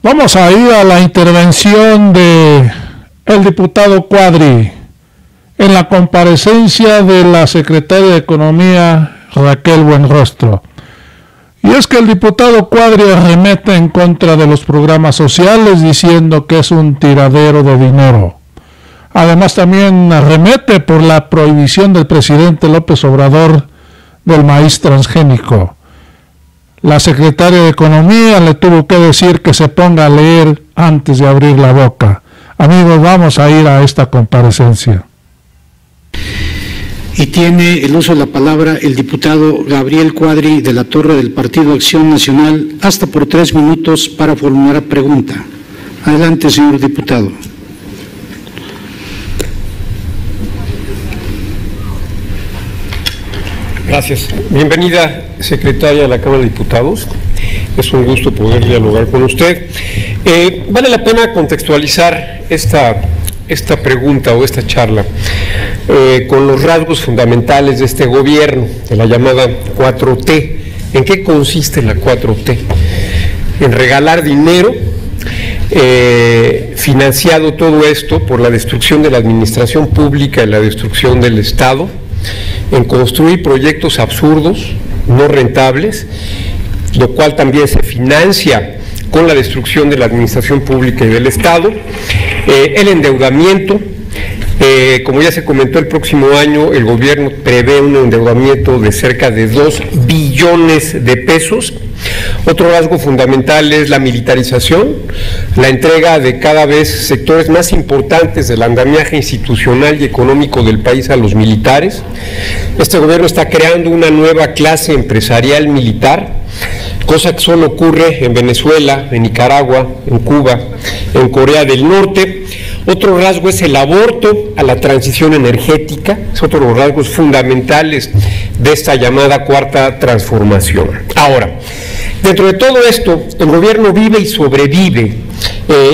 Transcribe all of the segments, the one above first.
Vamos a ir a la intervención de el diputado Cuadri en la comparecencia de la secretaria de Economía, Raquel Buenrostro. Y es que el diputado Cuadri arremete en contra de los programas sociales diciendo que es un tiradero de dinero. Además también arremete por la prohibición del presidente López Obrador del maíz transgénico. La secretaria de Economía le tuvo que decir que se ponga a leer antes de abrir la boca. Amigos, vamos a ir a esta comparecencia. Y tiene el uso de la palabra el diputado Gabriel Cuadri de la Torre del Partido Acción Nacional, hasta por 3 minutos para formular pregunta. Adelante, señor diputado. Gracias. Bienvenida, secretaria de la Cámara de Diputados. Es un gusto poder dialogar con usted. Vale la pena contextualizar esta pregunta o esta charla con los rasgos fundamentales de este gobierno, de la llamada 4T. ¿En qué consiste la 4T? En regalar dinero, financiado todo esto por la destrucción de la administración pública y la destrucción del Estado, en construir proyectos absurdos, no rentables, lo cual también se financia con la destrucción de la administración pública y del Estado, el endeudamiento. Como ya se comentó, el próximo año el gobierno prevé un endeudamiento de cerca de 2 billones de pesos. Otro rasgo fundamental es la militarización, la entrega de cada vez sectores más importantes del andamiaje institucional y económico del país a los militares. Este gobierno está creando una nueva clase empresarial militar, cosa que solo ocurre en Venezuela, en Nicaragua, en Cuba, en Corea del Norte. Otro rasgo es el aborto a la transición energética, es otro de los rasgos fundamentales de esta llamada cuarta transformación. Ahora, dentro de todo esto, el gobierno vive y sobrevive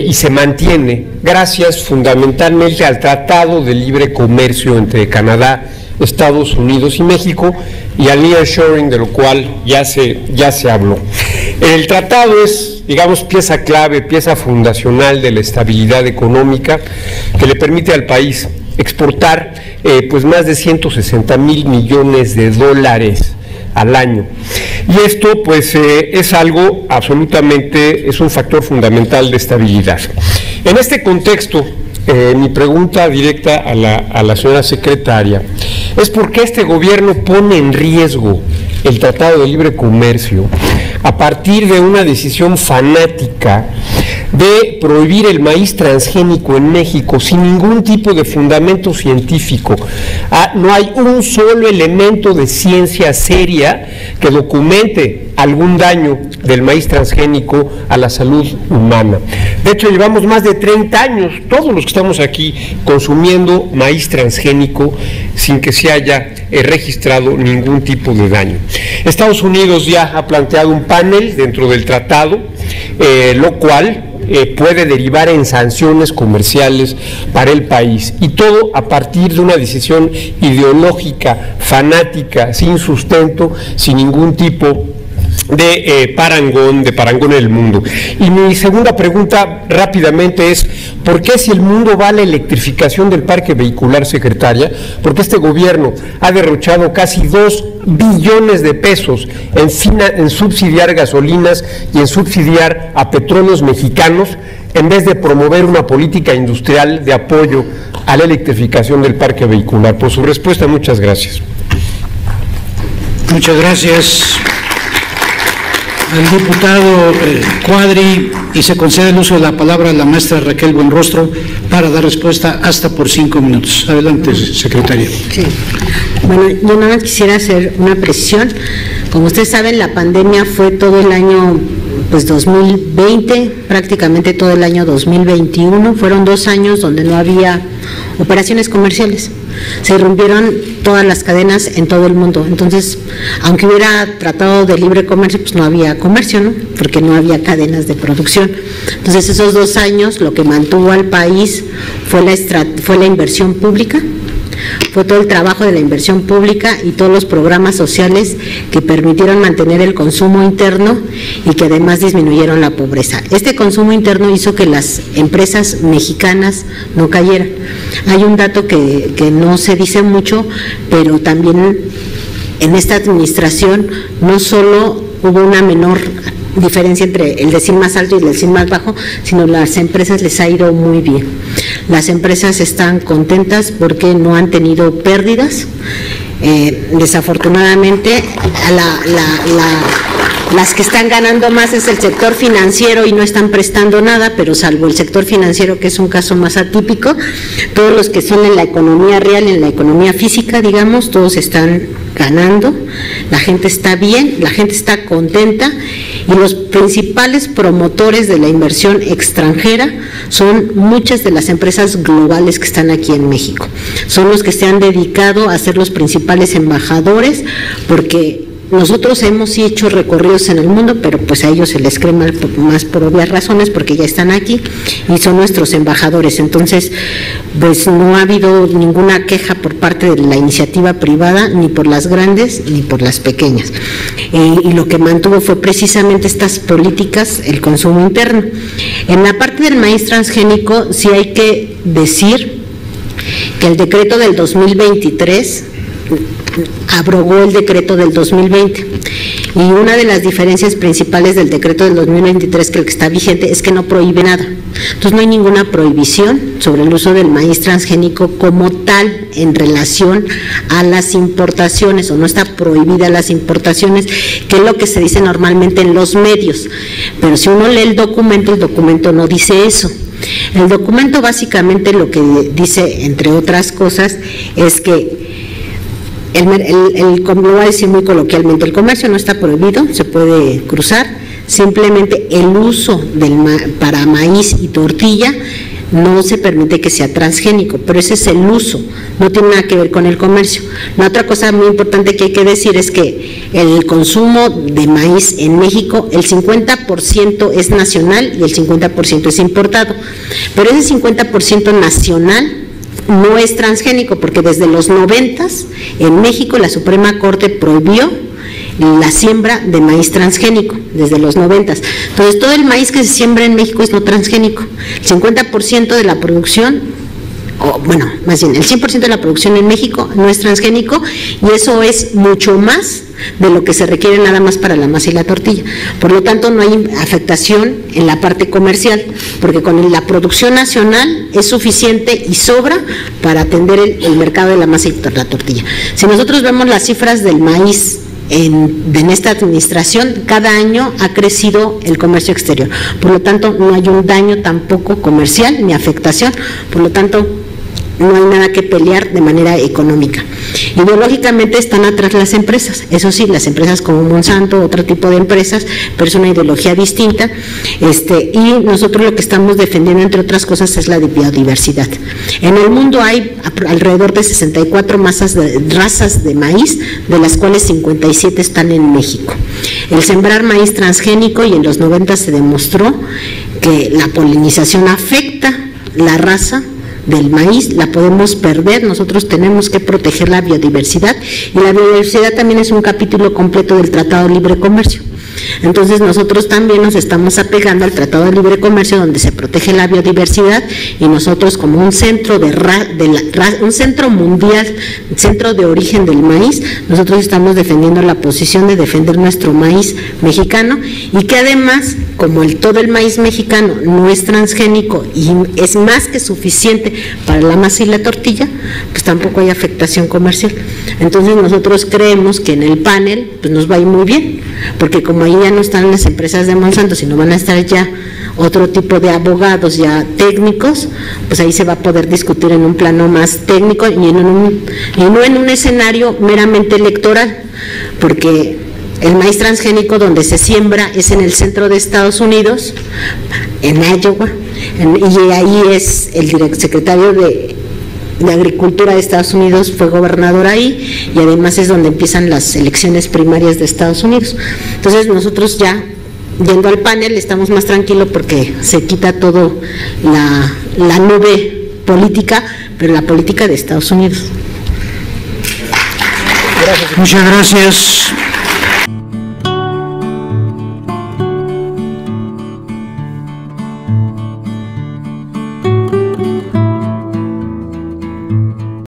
y se mantiene gracias fundamentalmente al Tratado de Libre Comercio entre Canadá, Estados Unidos y México, y al nearshoring, de lo cual ya se habló. El tratado es, digamos, pieza clave, pieza fundacional de la estabilidad económica que le permite al país exportar pues más de 160,000 millones de dólares al año. Y esto pues es algo absolutamente, es un factor fundamental de estabilidad. En este contexto, mi pregunta directa a la señora secretaria es por qué este gobierno pone en riesgo el Tratado de Libre Comercio a partir de una decisión fanática de prohibir el maíz transgénico en México sin ningún tipo de fundamento científico. No hay un solo elemento de ciencia seria que documente algún daño del maíz transgénico a la salud humana. De hecho, llevamos más de 30 años, todos los que estamos aquí, consumiendo maíz transgénico sin que se haya registrado ningún tipo de daño. Estados Unidos ya ha planteado un panel dentro del tratado, lo cual puede derivar en sanciones comerciales para el país, y todo a partir de una decisión ideológica, fanática, sin sustento, sin ningún tipo de parangón en el mundo. Y mi segunda pregunta rápidamente es: ¿por qué, si el mundo va a la electrificación del parque vehicular, secretaria, por qué este gobierno ha derrochado casi 2 billones de pesos en subsidiar gasolinas y en subsidiar a petróleos mexicanos, en vez de promover una política industrial de apoyo a la electrificación del parque vehicular? Por su respuesta, muchas gracias. Muchas gracias al diputado Cuadri, y se concede el uso de la palabra a la maestra Raquel Buenrostro para dar respuesta hasta por 5 minutos. Adelante, secretaria. Sí. Bueno, yo nada más quisiera hacer una precisión. Como ustedes saben, la pandemia fue todo el año 2020, prácticamente todo el año 2021. Fueron 2 años donde no había operaciones comerciales. Se rompieron todas las cadenas en todo el mundo. Entonces, aunque hubiera tratado de libre comercio, pues no había comercio, ¿no? Porque no había cadenas de producción. Entonces, esos 2 años lo que mantuvo al país fue la inversión pública, Fue todo el trabajo de la inversión pública y todos los programas sociales que permitieron mantener el consumo interno y que además disminuyeron la pobreza. Este consumo interno hizo que las empresas mexicanas no cayeran. Hay un dato que no se dice mucho, pero también en esta administración no solo hubo una menor diferencia entre el decil más alto y el decil más bajo, sino las empresas les ha ido muy bien. Las empresas están contentas porque no han tenido pérdidas. Desafortunadamente, las que están ganando más es el sector financiero y no están prestando nada, pero salvo el sector financiero, que es un caso más atípico, todos los que son en la economía real, en la economía física, digamos, todos están ganando, la gente está bien, la gente está contenta, y los principales promotores de la inversión extranjera son muchas de las empresas globales que están aquí en México. Son los que se han dedicado a ser los principales embajadores, porque nosotros hemos hecho recorridos en el mundo, pero pues a ellos se les cree más por obvias razones, porque ya están aquí y son nuestros embajadores. Entonces, pues no ha habido ninguna queja por parte de la iniciativa privada, ni por las grandes ni por las pequeñas. Y lo que mantuvo fue precisamente estas políticas, el consumo interno. En la parte del maíz transgénico, sí hay que decir que el decreto del 2023 abrogó el decreto del 2020, y una de las diferencias principales del decreto del 2023, que el que está vigente, es que no prohíbe nada. Entonces no hay ninguna prohibición sobre el uso del maíz transgénico como tal en relación a las importaciones, o no está prohibida las importaciones, que es lo que se dice normalmente en los medios, pero si uno lee el documento no dice eso. El documento básicamente lo que dice, entre otras cosas, es que como lo voy a decir muy coloquialmente, el comercio no está prohibido, se puede cruzar, simplemente el uso para maíz y tortilla no se permite que sea transgénico, pero ese es el uso, no tiene nada que ver con el comercio. La otra cosa muy importante que hay que decir es que el consumo de maíz en México, el 50% es nacional y el 50% es importado, pero ese 50% nacional no es transgénico, porque desde los 90s en México la Suprema Corte prohibió la siembra de maíz transgénico, desde los 90s. Entonces todo el maíz que se siembra en México es no transgénico. El 50% de la producción, más bien el 100% de la producción en México no es transgénico, y eso es mucho más de lo que se requiere nada más para la masa y la tortilla. Por lo tanto, no hay afectación en la parte comercial, porque con la producción nacional es suficiente y sobra para atender el mercado de la masa y la tortilla. Si nosotros vemos las cifras del maíz en esta administración, cada año ha crecido el comercio exterior. Por lo tanto, no hay un daño tampoco comercial ni afectación. Por lo tanto, no hay nada que pelear de manera económica. Ideológicamente están atrás las empresas, eso sí, las empresas como Monsanto, otro tipo de empresas, pero es una ideología distinta, y nosotros lo que estamos defendiendo, entre otras cosas, es la biodiversidad. En el mundo hay alrededor de 64 razas de maíz, de las cuales 57 están en México. El sembrar maíz transgénico, y en los 90 se demostró que la polinización afecta la raza del maíz, la podemos perder. Nosotros tenemos que proteger la biodiversidad, y la biodiversidad también es un capítulo completo del Tratado de Libre Comercio. Entonces nosotros también nos estamos apegando al Tratado de Libre Comercio, donde se protege la biodiversidad, y nosotros, como un centro un centro mundial, centro de origen del maíz, nosotros estamos defendiendo la posición de defender nuestro maíz mexicano, y que además, como todo el maíz mexicano no es transgénico y es más que suficiente para la masa y la tortilla, pues tampoco hay afectación comercial. Entonces nosotros creemos que en el panel pues nos va a ir muy bien, porque como ahí ya no están las empresas de Monsanto, sino van a estar ya otro tipo de abogados ya técnicos, pues ahí se va a poder discutir en un plano más técnico y no en un escenario meramente electoral, porque el maíz transgénico donde se siembra es en el centro de Estados Unidos, en Iowa, y ahí es el secretario de Agricultura de Estados Unidos, fue gobernador ahí, y además es donde empiezan las elecciones primarias de Estados Unidos. Entonces nosotros ya, yendo al panel, estamos más tranquilos porque se quita todo la nube política, pero la política de Estados Unidos. Muchas gracias.